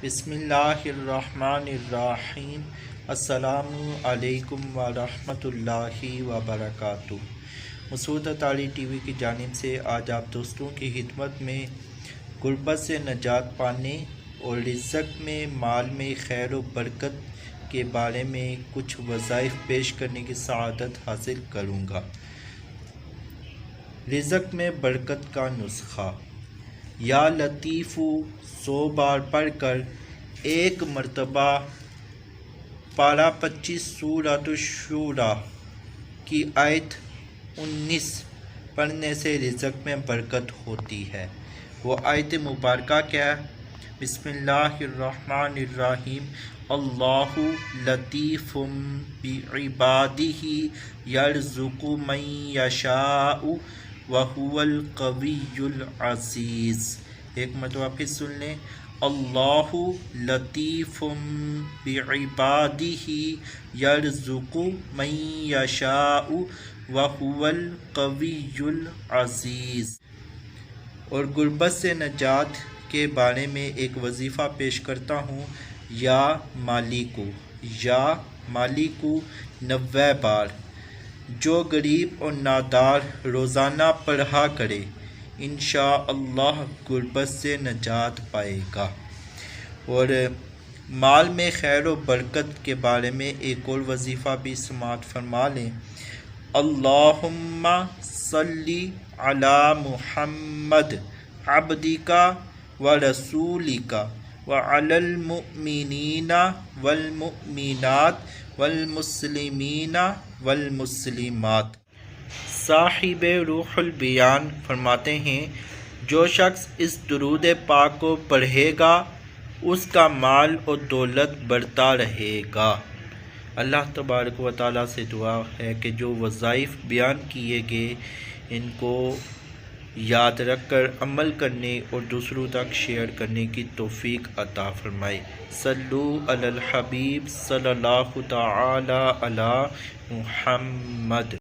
بسم اللہ الرحمن الرحیم۔ السلام علیکم ورحمۃ اللہ وبرکاتہ۔ مسعود اطاری ٹی وی کی جانب سے آج آپ دوستوں کی خدمت میں غربت سے نجات پانے اور رزق میں مال میں خیر و برکت کے بارے میں کچھ وظائف پیش کرنے کی سعادت حاصل کروں گا۔ رزق میں برکت کا نسخہ: یا لطیف 100 بار پڑھ کر ایک مرتبہ پارہ 25 سورۃ الشورى کی آیت 19 پڑھنے سے رزق میں برکت ہوتی ہے۔ وہ آیت مبارکہ کیا ہے؟ بسم اللہ الرحمن الرحیم۔ اللہ لطیف بعبادہ یرزق من یشاء وہو القوی العزیز۔ ایک مرتبہ پھر سن لیں۔ اللہ لطیف بعبادہ یرزق من یشاء وہو القوی العزیز۔ اور غربت سے نجات کے بارے میں ایک وظیفہ پیش کرتا ہوں۔ یا مالکو 90 بار جو غریب اور نادار روزانہ پڑھا کرے انشاءاللہ غربت سے نجات پائے گا۔ اور مال میں خیر و برکت کے بارے میں ایک اور وظیفہ بھی سماعت فرما لیں۔ اللہم صلی علی محمد عبدک و رسولک وعلی المؤمنین والمؤمنات والمسلمین والمسلمات۔ صاحب روح البیان فرماتے ہیں، جو شخص اس درود پاک کو پڑھے گا اس کا مال اور دولت بڑھتا رہے گا۔ اللہ تبارک و تعالیٰ سے دعا ہے کہ جو وظائف بیان کیے گئے ان کو یاد رکھ کر عمل کرنے اور دوسروں تک شیئر کرنے کی توفیق عطا فرمائے۔ صلو علی الحبیب صلی اللہ تعالی علی محمد۔